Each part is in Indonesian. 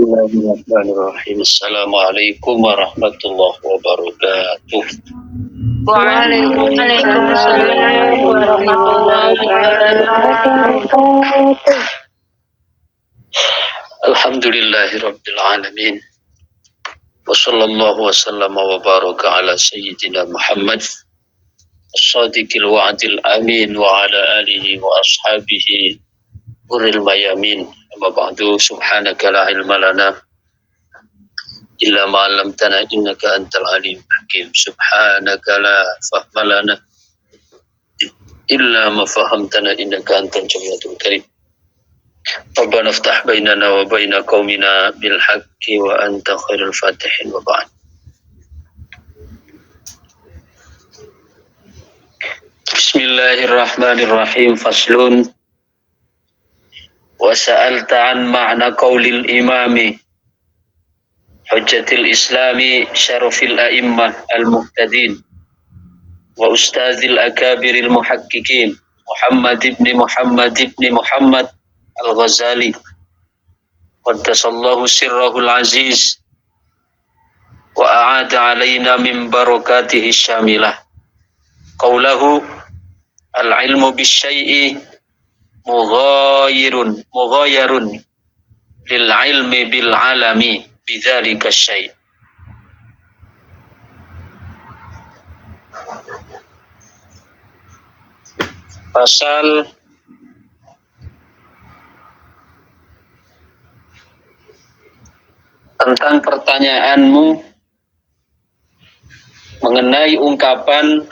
Bismillahirrahmanirrahim. Assalamualaikum warahmatullahi wabarakatuh. Waalaikumsalam warahmatullahi wabarakatuh. Alhamdulillahirabbil alamin. Wa sallallahu wa sallama wa baraka ala sayyidina Muhammad as-sadiqil wa'dil amin wa ala alihi wa ashabihi uril mayamin. Amma ba'du, subhanaka la ilma lana illa ma 'allamtana innaka antal alimul hakim. Subhanaka la fahma lana illa ma fahamtana innaka antal jawwadul karim. Rabbana iftah bainana wa baina qaumina bil haqqi wa anta khairul fatihin wa ba'd. Bismillahirrahmanirrahim. Faslun. Wa sa'alta an ma'na qaulil imami hujjatil islami syarafil a'immah al-muhtadin wa ustazil akabiril muhaqqiqin Muhammad ibn Muhammad al-Ghazali qaddasallahu sirrahul aziz wa a'ada alaina min barakatihi syamilah. Qawlahu al-ilmu bisyai'i mughayirun lil ilmi bil alami bidzalika syai'. Pasal tentang pertanyaanmu mengenai ungkapan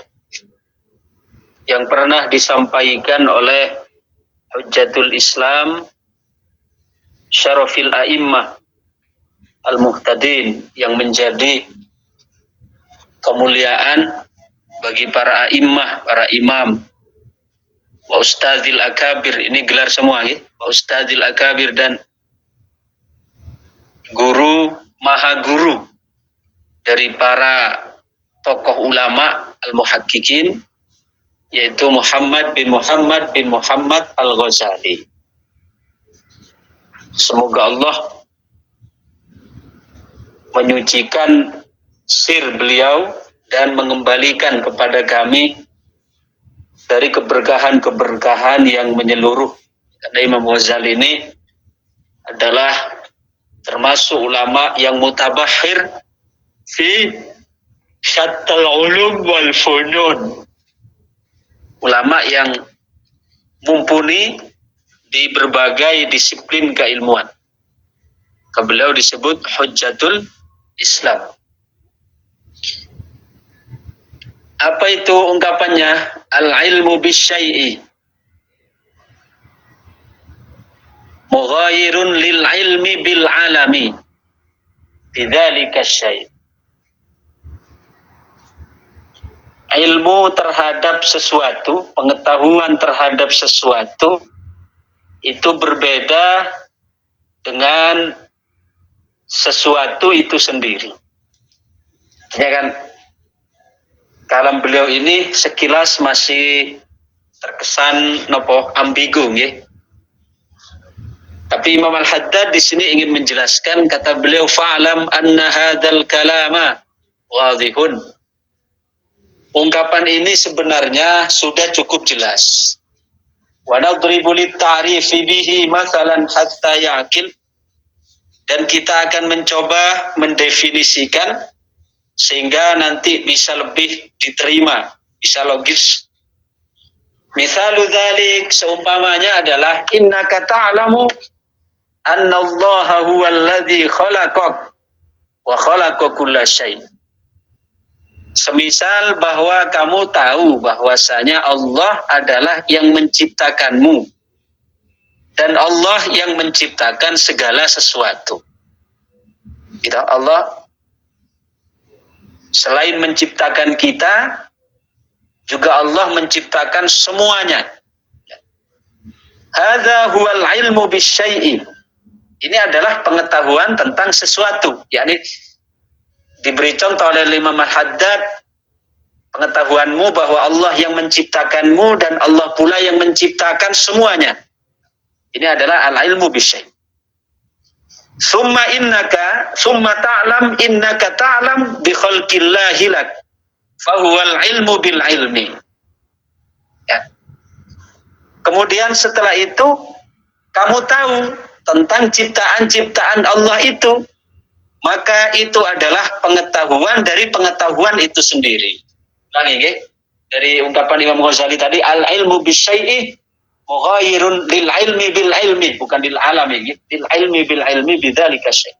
yang pernah disampaikan oleh Hujjatul Islam Syarafil A'immah Al-Muhtadin, yang menjadi kemuliaan bagi para a'immah, para imam, wa ustadzil akabir, ini gelar semua ya, wa ustadzil akabir, dan guru, maha guru dari para tokoh ulama al-muhaqqiqin, yaitu Muhammad bin Muhammad al-Ghazali. Semoga Allah menyucikan sir beliau dan mengembalikan kepada kami dari keberkahan-keberkahan yang menyeluruh. Karena Imam Ghazali ini adalah termasuk ulama yang mutabahhir fi syattal ulum wal funun. Ulama yang mumpuni di berbagai disiplin keilmuan. Beliau disebut Hujjatul Islam. Apa itu ungkapannya? Al-ilmu bisyai'i mughayirun lil ilmi bil alami bidzalika syai'. Ilmu terhadap sesuatu, pengetahuan terhadap sesuatu itu berbeda dengan sesuatu itu sendiri. Ya kan? Kalam beliau ini sekilas masih terkesan ambigu ya. Tapi Imam Al-Haddad di sini ingin menjelaskan, kata beliau, fa'lam anna hadzal kalama wadhihun. Ungkapan ini sebenarnya sudah cukup jelas. Wa nadribu lit-ta'rifi bihi masalan hatta ya'qil. Dan kita akan mencoba mendefinisikan sehingga nanti bisa lebih diterima, bisa logis. Misalu dzalik, seumpamanya adalah innaka ta'lamu anna Allah huwal ladzi khalaqak wa khalaqa kulla syai'. Semisal bahwa kamu tahu bahwasanya Allah adalah yang menciptakanmu dan Allah yang menciptakan segala sesuatu. Gitu, Allah selain menciptakan kita, juga Allah menciptakan semuanya. Hadza huwal ilmu bisyai'i. Ini adalah pengetahuan tentang sesuatu, yakni diberi contoh oleh Imam Al-Haddad, pengetahuanmu bahwa Allah yang menciptakanmu dan Allah pula yang menciptakan semuanya. Ini adalah al-ilmu bisyai'. summa ta'lam innaka ta'lam bi khalqillahi lak fahuwal ilmu bil ilmi. Ya. Kemudian setelah itu kamu tahu tentang ciptaan-ciptaan Allah itu, maka itu adalah pengetahuan dari pengetahuan itu sendiri. Ulangi, okay? Dari ungkapan Imam Ghazali tadi, al ilmu bisyai'i mughayirun lil ilmi bil ilmi, bukan lil alami, lil ilmi bil ilmi bidzalika syai'.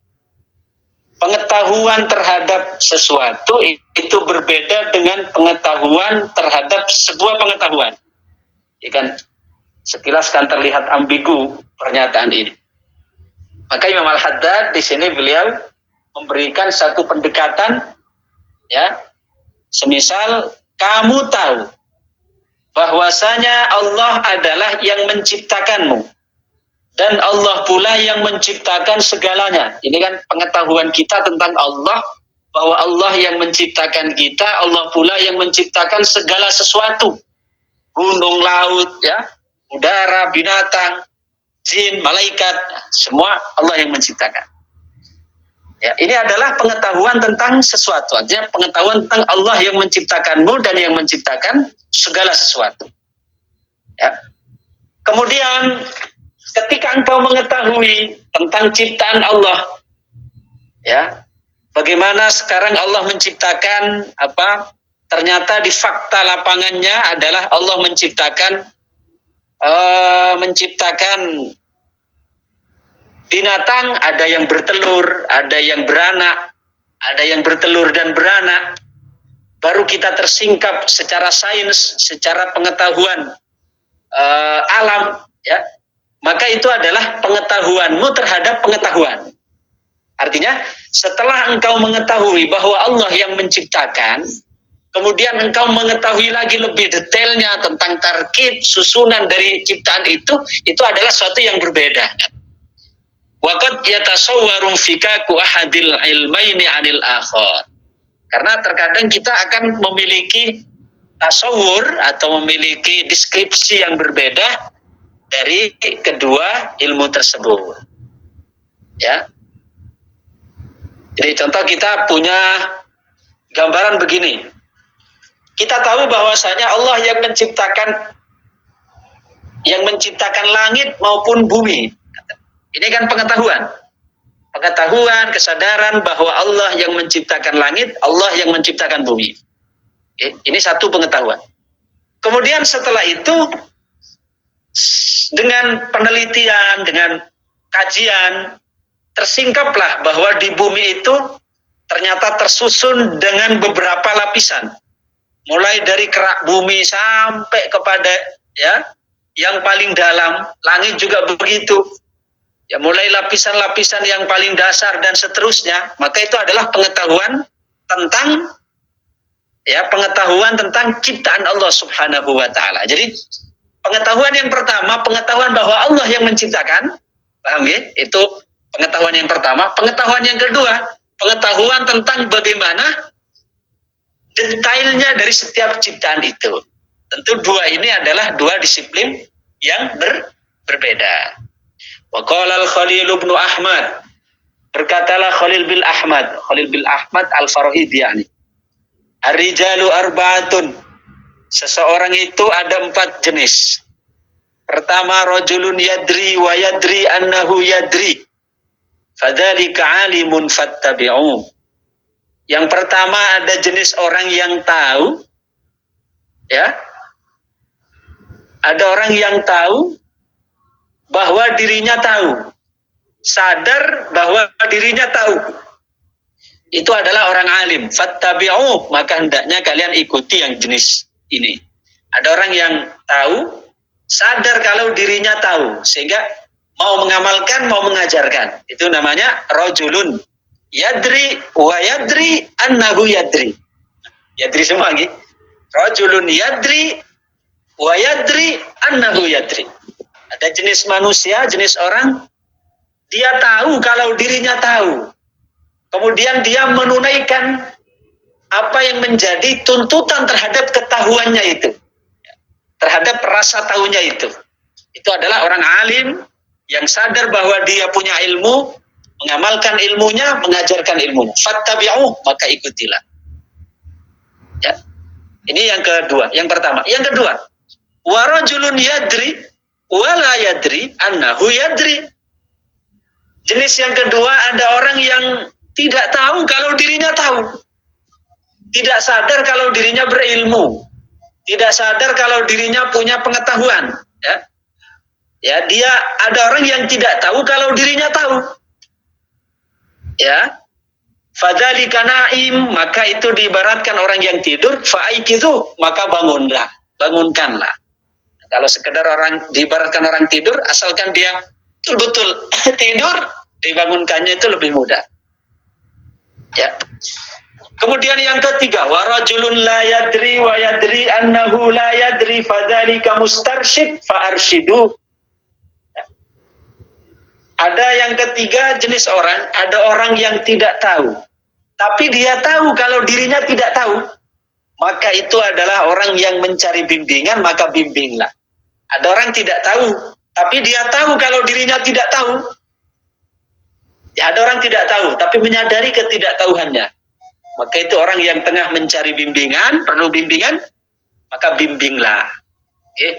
Pengetahuan terhadap sesuatu itu berbeda dengan pengetahuan terhadap sebuah pengetahuan. Ya kan? Sekilas kan terlihat ambigu pernyataan ini. Maka Imam Al-Haddad di sini beliau memberikan satu pendekatan, ya. Semisal kamu tahu bahwasanya Allah adalah yang menciptakanmu dan Allah pula yang menciptakan segalanya. Ini kan pengetahuan kita tentang Allah, bahwa Allah yang menciptakan kita, Allah pula yang menciptakan segala sesuatu. Gunung, laut, ya, udara, binatang, jin, malaikat, semua Allah yang menciptakan. Ya, ini adalah pengetahuan tentang sesuatu. Artinya pengetahuan tentang Allah yang menciptakanmu dan yang menciptakan segala sesuatu. Ya. Kemudian ketika engkau mengetahui tentang ciptaan Allah, ya, bagaimana sekarang Allah menciptakan apa? Ternyata di fakta lapangannya adalah Allah menciptakan binatang, ada yang bertelur, ada yang beranak, ada yang bertelur dan beranak. Baru kita tersingkap secara sains, secara pengetahuan alam, ya. Maka itu adalah pengetahuanmu terhadap pengetahuan. Artinya, setelah engkau mengetahui bahwa Allah yang menciptakan, kemudian engkau mengetahui lagi lebih detailnya tentang tarkib, susunan dari ciptaan itu adalah sesuatu yang berbeda. Waqad yatasawwaru fikaku ahadil ilmaini 'anil akhar. Karena terkadang kita akan memiliki tasawur atau memiliki deskripsi yang berbeda dari kedua ilmu tersebut. Ya. Jadi contoh kita punya gambaran begini. Kita tahu bahwasanya Allah yang menciptakan langit maupun bumi. Ini kan pengetahuan. Pengetahuan, kesadaran bahwa Allah yang menciptakan langit, Allah yang menciptakan bumi. Ini satu pengetahuan. Kemudian setelah itu, dengan penelitian, dengan kajian, tersingkaplah bahwa di bumi itu ternyata tersusun dengan beberapa lapisan. Mulai dari kerak bumi sampai kepada, ya, yang paling dalam, langit juga begitu. Ya, mulai lapisan-lapisan yang paling dasar dan seterusnya. Maka itu adalah pengetahuan tentang ciptaan Allah Subhanahu wa taala. Jadi pengetahuan yang pertama, pengetahuan bahwa Allah yang menciptakan, paham ya? Itu pengetahuan yang pertama. Pengetahuan yang kedua, pengetahuan tentang bagaimana detailnya dari setiap ciptaan itu. Tentu dua ini adalah dua disiplin yang berbeda. Wa qala al-Khalil ibn Ahmad, berkatalah Khalil bin Ahmad Al-Farahidiyani, ar-rijalu arba'atun, seseorang itu ada 4 jenis. Pertama, rajulun yadri wa yadri annahu yadri, fadzalika alimun fattabi'u. Yang pertama ada jenis orang yang tahu, ya. Ada orang yang tahu bahwa dirinya tahu, sadar bahwa dirinya tahu. Itu adalah orang alim. Fattabi'u, maka hendaknya kalian ikuti yang jenis ini. Ada orang yang tahu, sadar kalau dirinya tahu, sehingga mau mengamalkan, mau mengajarkan. Itu namanya rajulun yadri wa yadri annahu yadri. Yadri semua lagi. Rajulun yadri wa yadri annahu yadri. Ada jenis manusia, jenis orang, dia tahu kalau dirinya tahu. Kemudian dia menunaikan apa yang menjadi tuntutan terhadap ketahuannya itu. Terhadap rasa tahunya itu. Itu adalah orang alim yang sadar bahwa dia punya ilmu, mengamalkan ilmunya, mengajarkan ilmunya. Fattabi'u, maka ikutilah. Ya. Ini yang kedua, yang pertama. Yang kedua, wa rajulun yadri wa la yadri annahu yadri. Jenis yang kedua, ada orang yang tidak tahu kalau dirinya tahu. Tidak sadar kalau dirinya berilmu. Tidak sadar kalau dirinya punya pengetahuan. Ya, ya, dia ada orang yang tidak tahu kalau dirinya tahu. Ya, fadzalika naim, maka itu diibaratkan orang yang tidur. Fa'aikizu, maka bangunlah, bangunkanlah. Kalau sekedar orang diibaratkan orang tidur, asalkan dia betul-betul tidur, dibangunkannya itu lebih mudah. Ya. Kemudian yang ketiga, wa rajulun la yadri wa yadri annahu la yadri fadzalika mustarsyid fa'arsyidu. Ada yang ketiga jenis orang, ada orang yang tidak tahu, tapi dia tahu kalau dirinya tidak tahu, maka itu adalah orang yang mencari bimbingan, maka bimbinglah. Ada orang tidak tahu, tapi dia tahu kalau dirinya tidak tahu. Ya, ada orang tidak tahu, tapi menyadari ketidaktahuannya. Maka itu orang yang tengah mencari bimbingan, perlu bimbingan, maka bimbinglah. Okay.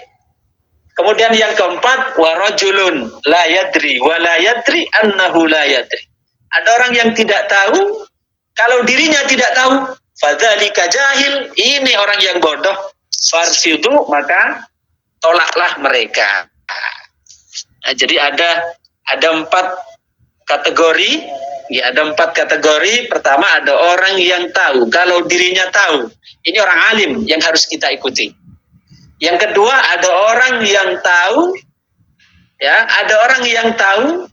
Kemudian yang keempat, wa rajulun la yadri wa la yadri annahu la yadri. Ada orang yang tidak tahu kalau dirinya tidak tahu, fadzalika jahil, ini orang yang bodoh. Farsidu, maka tolaklah mereka. Nah, jadi ada 4 kategori. Ya, ada 4 kategori. Pertama, ada orang yang tahu kalau dirinya tahu. Ini orang alim yang harus kita ikuti. Yang kedua, ada orang yang tahu, ya, ada orang yang tahu,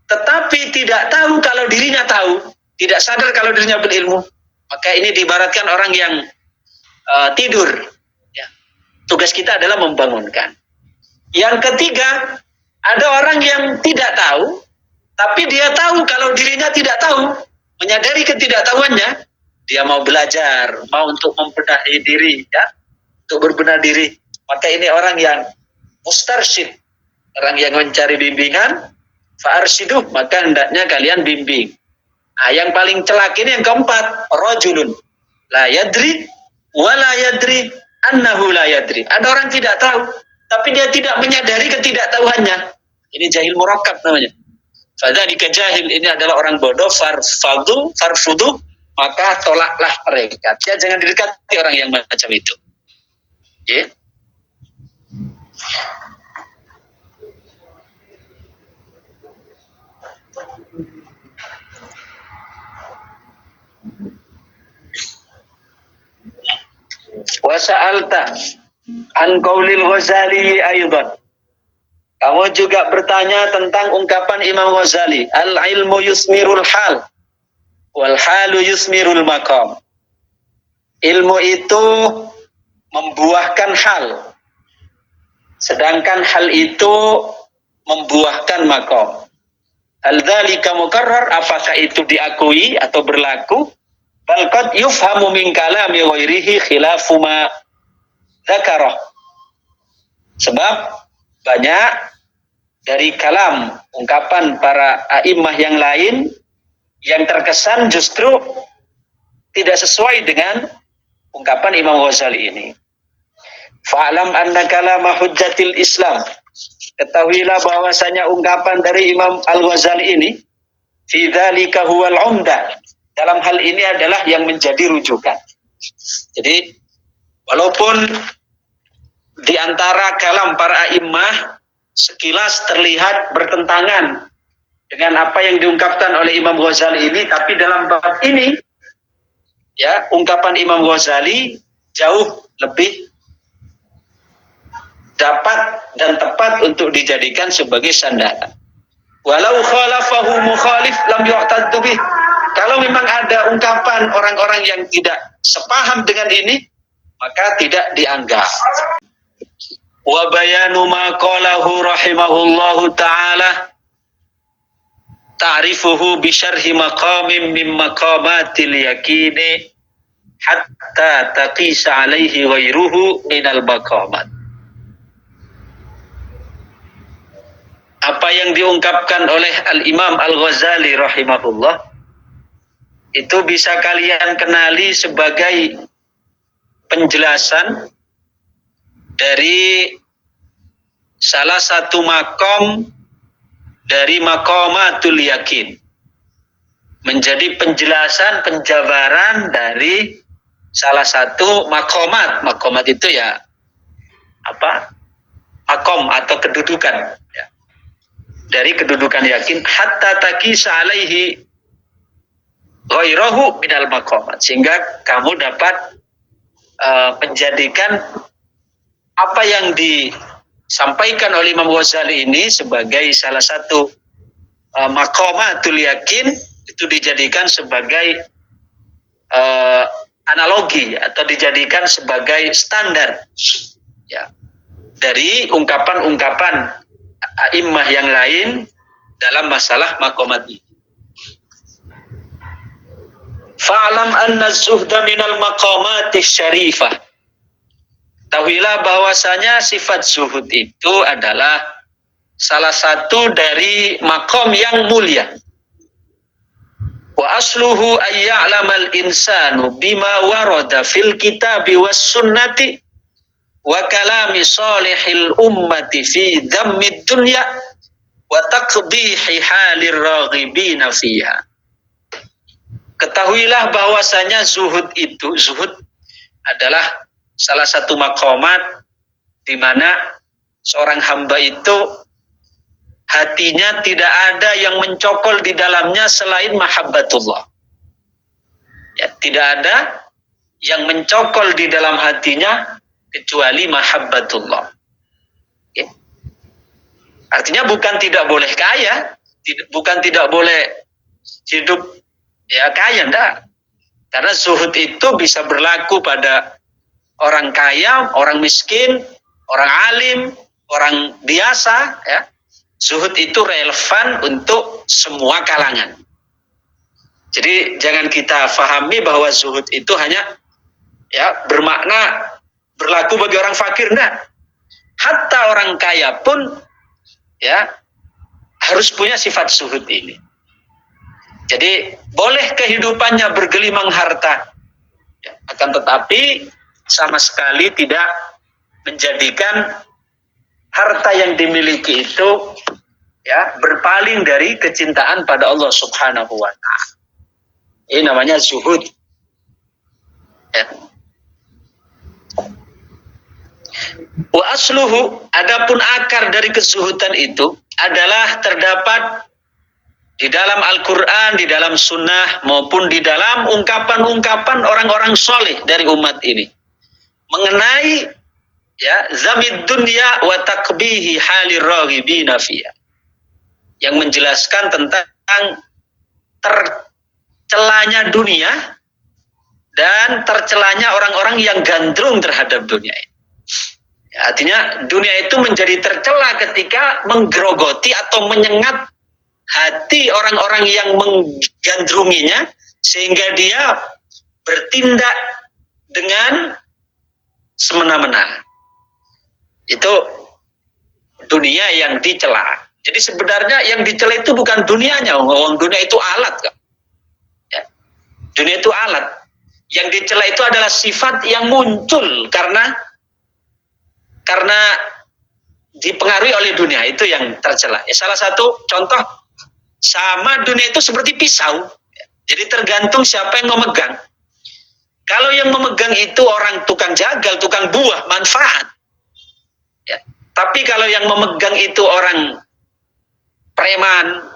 tetapi tidak tahu kalau dirinya tahu, tidak sadar kalau dirinya berilmu. Maka ini diibaratkan orang yang tidur. Ya. Tugas kita adalah membangunkan. Yang ketiga, ada orang yang tidak tahu, tapi dia tahu kalau dirinya tidak tahu, menyadari ketidaktahuannya, dia mau belajar, mau untuk membenahi diri, ya, untuk berbenah diri. Maka ini orang yang mustarsyid, orang yang mencari bimbingan, fa'arsyiduh, maka hendaknya kalian bimbing. Nah, yang paling celak ini yang keempat, rajulun la yadri wa la yadri annahu la yadri. Ada orang tidak tahu, tapi dia tidak menyadari ketidaktahuannya. Ini jahil murakkab namanya. Fadzalika jahil, ini adalah orang bodoh. Farfudu, maka tolaklah mereka. Ya, jangan didekati orang yang macam itu. Ya. Wa sa'alta an qaulil Ghazali aidan. Kamu juga bertanya tentang ungkapan Imam Ghazali, al-ilmu yusmirul hal wal halu yusmirul maqam. Ilmu itu membuahkan hal, sedangkan hal itu membuahkan maqam. Hal dzalika mukarrar, apakah itu diakui atau berlaku? Bal qad yufhamu min kalami ghairihi khilafu ma dzakarah. Sebab banyak dari kalam, ungkapan para a'immah yang lain yang terkesan justru tidak sesuai dengan ungkapan Imam Ghazali ini. Fa'lam anna kalama hujjatil Islam. Ketahuilah bahwasanya ungkapan dari Imam Al-Ghazali ini fi dzalika huwal umdah. Dalam hal ini adalah yang menjadi rujukan. Jadi walaupun di antara kalam para a'immah sekilas terlihat bertentangan dengan apa yang diungkapkan oleh Imam Ghazali ini, tapi dalam bab ini, ya, ungkapan Imam Ghazali jauh lebih dapat dan tepat untuk dijadikan sebagai sandaran. Walau khalafahu mukhalif lam yu'taddu bih. Kalau memang ada ungkapan orang-orang yang tidak sepaham dengan ini, maka tidak dianggap. Wa bayanu ma qalahu rahimahullahu ta'ala ta'rifuhu bi syarhi maqamin min maqamatil yaqini hatta taqisa alaihi ghairuhu minal maqamat. apa yang diungkapkan oleh Al-Imam Al-Ghazali rahimahullah itu bisa kalian kenali sebagai penjelasan dari salah satu makom dari maqamatul yakin, menjadi penjelasan penjabaran dari salah satu makomat. Makomat itu ya apa? Makom atau kedudukan ya. Dari kedudukan yakin hatta taqisa alaihi ghairahu minal maqamat, sehingga kamu dapat menjadikan apa yang disampaikan oleh Imam Ghazali ini sebagai salah satu maqamatul yakin, itu dijadikan sebagai analogi atau dijadikan sebagai standar ya dari ungkapan-ungkapan a'immah yang lain dalam masalah maqamat ini. Fa'lam anna zuhda minal maqamati syarifah. Tahuilah bahwasanya sifat zuhud itu adalah salah satu dari makom yang mulia. Wa asluhu ayya'lamal insanu bima warada fil kitabi was sunnati wa kalami salihil ummati fi dhammid dunya wa taqbihi halir raghibina fiha. Ketahuilah bahwasanya zuhud adalah salah satu maqamat di mana seorang hamba itu hatinya tidak ada yang mencokol di dalamnya selain mahabbatullah. Ya, tidak ada yang mencokol di dalam hatinya kecuali mahabbatullah. Ya. Artinya bukan tidak boleh kaya, bukan tidak boleh hidup ya kaya, enggak. Karena zuhud itu bisa berlaku pada orang kaya, orang miskin, orang alim, orang biasa ya. Zuhud itu relevan untuk semua kalangan. Jadi jangan kita fahami bahwa zuhud itu hanya ya bermakna berlaku bagi orang fakir, enggak. Hatta orang kaya pun ya harus punya sifat zuhud ini. Jadi boleh kehidupannya bergelimang harta, ya, akan tetapi sama sekali tidak menjadikan harta yang dimiliki itu ya berpaling dari kecintaan pada Allah Subhanahu wa taala. Ini namanya zuhud. Ya. Wa asluhu, adapun akar dari kezuhudan itu adalah terdapat di dalam Al-Quran, di dalam Sunnah, maupun di dalam ungkapan-ungkapan orang-orang soleh dari umat ini mengenai ya zamid dunya wa takbihi halir raghibina fiha, yang menjelaskan tentang tercelanya dunia dan tercelanya orang-orang yang gandrung terhadap dunia ini. Ya, artinya dunia itu menjadi tercela ketika menggerogoti atau menyengat hati orang-orang yang menggandrunginya, sehingga dia bertindak dengan semena-mena. Itu dunia yang dicela. Jadi sebenarnya yang dicela itu bukan dunianya, orang dunia itu alat kan. Ya. Dunia itu alat. Yang dicela itu adalah sifat yang muncul karena dipengaruhi oleh dunia, itu yang tercela. Ya, salah satu contoh, sama dunia itu seperti pisau. Jadi tergantung siapa yang memegang. Kalau yang memegang itu orang tukang jagal, tukang buah, manfaat. Ya. Tapi kalau yang memegang itu orang preman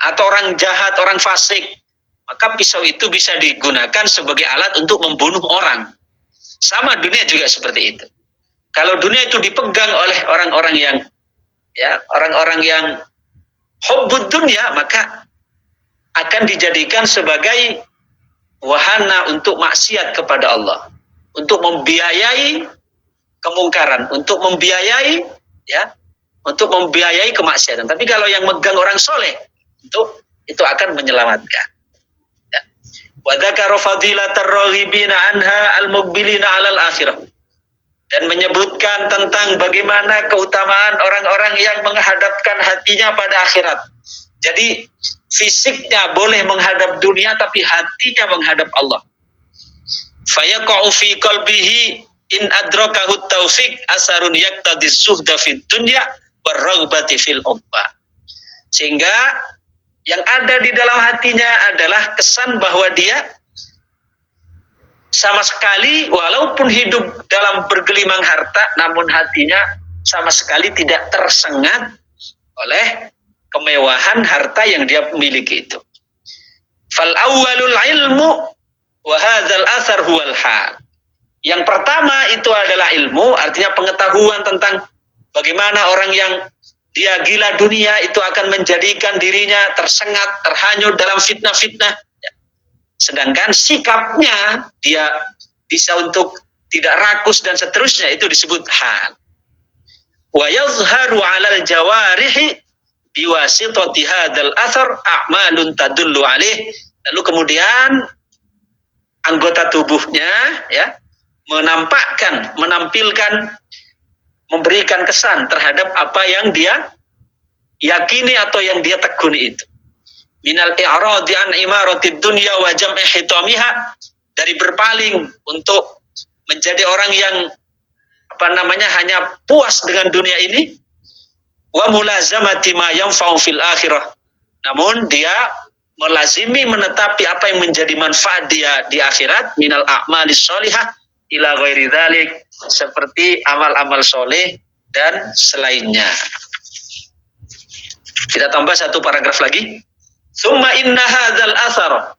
atau orang jahat, orang fasik, maka pisau itu bisa digunakan sebagai alat untuk membunuh orang. Sama dunia juga seperti itu. Kalau dunia itu dipegang oleh orang-orang yang hubbud dunya, maka akan dijadikan sebagai wahana untuk maksiat kepada Allah, untuk membiayai kemungkaran, untuk membiayai kemaksiatan. Tapi kalau yang megang orang soleh, itu akan menyelamatkan. Ya. Wa dzakara fadilatar raghibina anha al-muqbilina 'alal akhirah. dan menyebutkan tentang bagaimana keutamaan orang-orang yang menghadapkan hatinya pada akhirat. Jadi fisiknya boleh menghadap dunia tapi hatinya menghadap Allah. Fayaqa'u fi qalbihi in adrakahu taufiq asarun yaqtadi suhda fid dunya waraghbati fil ukhra. Sehingga yang ada di dalam hatinya adalah kesan bahwa dia sama sekali walaupun hidup dalam bergelimang harta, namun hatinya sama sekali tidak tersengat oleh kemewahan harta yang dia miliki itu. Fal awwalul ilmu wa hadzal athar huwal hal. Yang pertama itu adalah ilmu, artinya pengetahuan tentang bagaimana orang yang dia gila dunia itu akan menjadikan dirinya tersengat, terhanyut dalam fitnah-fitnah. Sedangkan sikapnya dia bisa untuk tidak rakus dan seterusnya, itu disebut hal. Wa yazharu 'alal jawarihi biwasitati hadzal athar a'malun tadullu alaih. Lalu kemudian anggota tubuhnya ya menampilkan, memberikan kesan terhadap apa yang dia yakini atau yang dia tekuni itu. Minal i'radi an imaratid dunya wa jam'i hitamiha, dari berpaling untuk menjadi orang yang hanya puas dengan dunia ini, wa mulazamati ma yanfa'u fil akhirah. Namun dia melazimi menetapi apa yang menjadi manfaat dia di akhirat, minal a'malis sholihah ila ghairi dzalik, seperti amal-amal soleh dan selainnya. Kita tambah satu paragraf lagi. Summa inna hadzal athar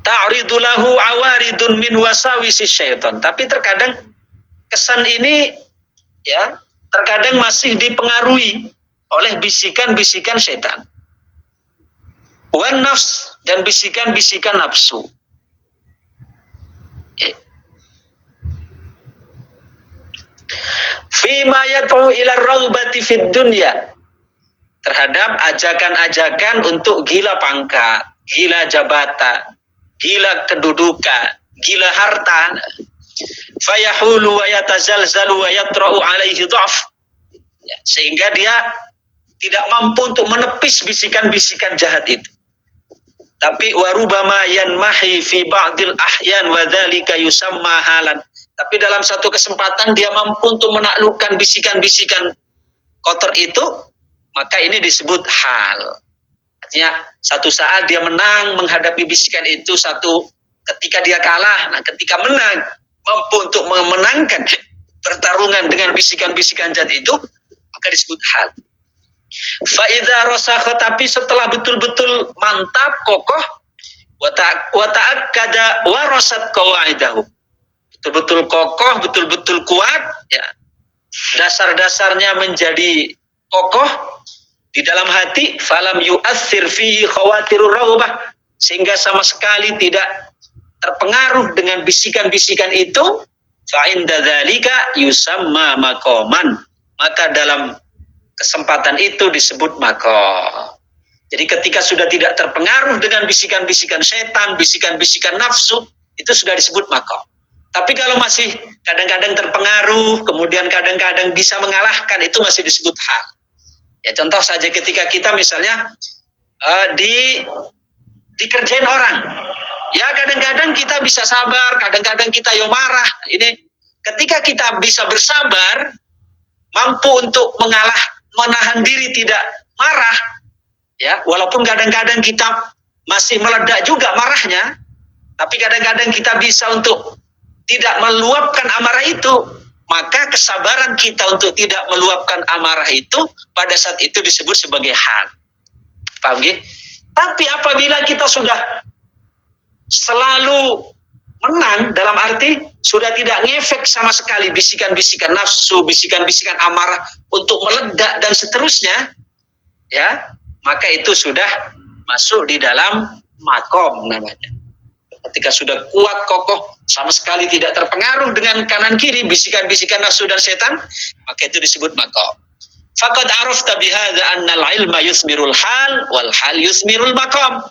ta'ridu lahu awaridun min wasawisi syaitan. Tapi terkadang kesan ini ya terkadang masih dipengaruhi oleh bisikan-bisikan setan. Wan nafs, dan bisikan-bisikan nafsu. Fima yad'u ila raghbati fid dunya, terhadap ajakan-ajakan untuk gila pangkat, gila jabatan, gila kedudukan, gila harta. Fayahulu wa yatazalzalu wa yatra'u alaihi dha'f, sehingga dia tidak mampu untuk menepis bisikan-bisikan jahat itu. Tapi warubama yanmahi fi ba'dil ahyan wa dzalika yusamma halan. Tapi dalam satu kesempatan dia mampu untuk menaklukkan bisikan-bisikan kotor itu, maka ini disebut hal. Artinya satu saat dia menang menghadapi bisikan itu, satu ketika dia kalah. Nah, ketika menang, mampu untuk memenangkan pertarungan dengan bisikan-bisikan jahat itu, maka disebut hal. Fa'idha rasakha, tapi setelah betul-betul mantap, kokoh, wa ta'akkada wa rasat qawaidahu, betul-betul kokoh, betul-betul kuat, ya, dasar-dasarnya menjadi kokoh di dalam hati, falam yu'athir fihi khawatirur raghbah, sehingga sama sekali tidak terpengaruh dengan bisikan-bisikan itu, fa inda dzalika yusamma maqaman, maka dalam kesempatan itu disebut maqam. Jadi ketika sudah tidak terpengaruh dengan bisikan-bisikan setan, bisikan-bisikan nafsu, itu sudah disebut maqam. Tapi kalau masih kadang-kadang terpengaruh, kemudian kadang-kadang bisa mengalahkan, itu masih disebut hal. Ya, contoh saja ketika kita misalnya dikerjain orang, ya kadang-kadang kita bisa sabar, kadang-kadang kita marah. Ini ketika kita bisa bersabar, mampu untuk menahan diri tidak marah, ya walaupun kadang-kadang kita masih meledak juga marahnya, tapi kadang-kadang kita bisa untuk tidak meluapkan amarah itu, maka kesabaran kita untuk tidak meluapkan amarah itu pada saat itu disebut sebagai hal. Paham ya? Tapi apabila kita sudah selalu menang, dalam arti sudah tidak ngefek sama sekali bisikan-bisikan nafsu, bisikan-bisikan amarah untuk meledak dan seterusnya, ya, maka itu sudah masuk di dalam makom namanya. Ketika sudah kuat, kokoh, sama sekali tidak terpengaruh dengan kanan kiri bisikan-bisikan nafsu dan setan, maka itu disebut makom. Faqad arafta bihadza anna al-ilma yusmirul hal wal hal yusmirul maqam.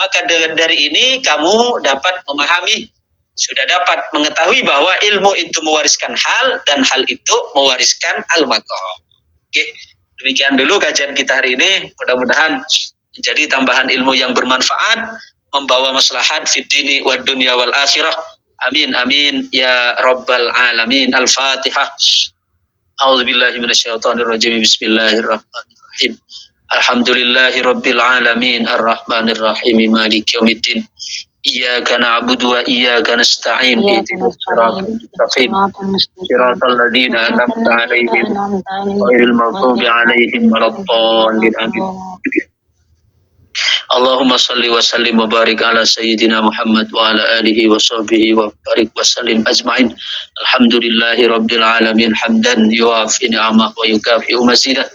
Maka dari ini kamu dapat memahami sudah dapat mengetahui bahwa ilmu itu mewariskan hal dan hal itu mewariskan al-maqam. Oke, demikian dulu kajian kita hari ini. Mudah-mudahan menjadi tambahan ilmu yang bermanfaat, membawa maslahat fid dini wad dunya wal akhirah. Amin amin ya rabbal alamin. Al-Fatihah. A'udzubillahi minasyaitonirrajim. Bismillahirrahmanirrahim. Alhamdulillahi rabbil alamin arrahmanir rahim maliki yaumiddin. Iyyaka na'budu wa iyyaka nasta'in. Ihdinas siratal mustaqim. Siratal ladzina an'amta 'alaihim ghairil maghdubi 'alaihim waladdallin. Amin. Allahumma salli wa sallim wa barik ala sayyidina Muhammad wa ala alihi wa sahbihi wa barik wa sallim ajma'in. Alhamdulillahi rabbil alamin hamdan yuwafi ni'amah wa yukafi'u mazidah.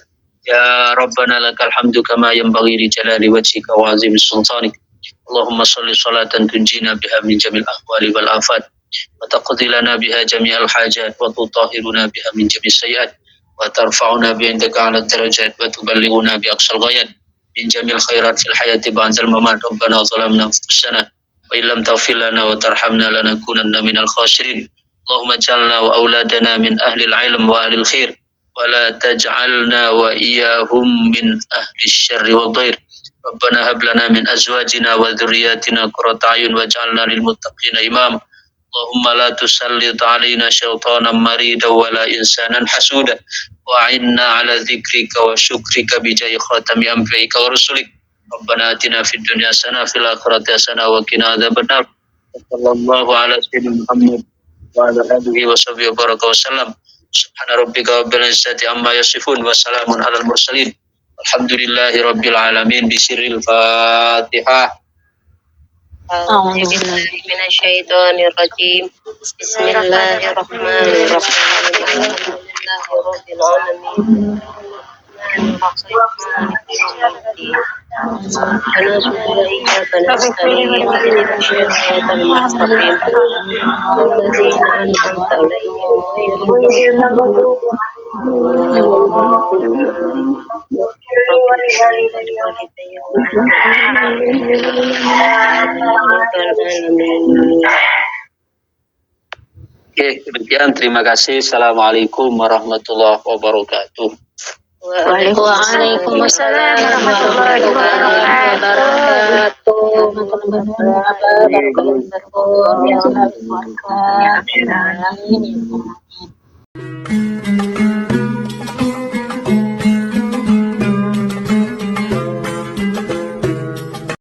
Ya Rabbana lakal hamdu kama yanbaghi li jalali wajhika wa 'azimi sultanik. Allahumma salli salatan tunjina biha min jamil ahwali wal afat wa taqdi lana biha jami'al hajat wa tutahhiruna biha min jami'is sayyi'at wa tarfa'una bi indaka 'ala darajat wa tuballighuna bi aqsal ghayat min jamil khairat fil hayati ba'dal mamat. Rabbana zalamna anfusana wa illam taghfir lana wa tarhamna lanakunanna minal khasirin. Allahumma ij'alna wa auladana min ahli al-'ilm wa ahli al-khair wa la taj'alna wa iyyahum min ahli asy-syarri wal dhair. Rabbana hab lana min azwajina wa dhurriyyatina qurrata a'yun waj'alna lil muttaqina imam. Allahumma la tusallit 'alaina syaitanan marida wa la insanan hasuda wa a'inna 'ala dzikrika wa syukrika bi jahi khatami anbiyika wa rusulik. Rabbana atina fid dunya hasanah fil akhirati hasanah wa qina adzabannar. Sallallahu ala sayyidina Muhammad wa ala alihi wa sahbihi wa baraka wa sallam. Subhana rabbika rabbil izzati amma yasifun wa salamun alal mursalin. Alhamdulillahi rabbil alamin. Bisiril Fatihah. أعوذ بالله من الشيطان الرجيم. بسم الله الرحمن الرحيم. الحمد لله رب العالمين. إياك نستعين اهدنا الصراط المستقيم الذين أنعمت عليهم غير المغضوب Oke, demikian. Terima kasih. Assalamualaikum warahmatullahi wabarakatuh. Waalaikumsalam warahmatullahi wabarakatuh.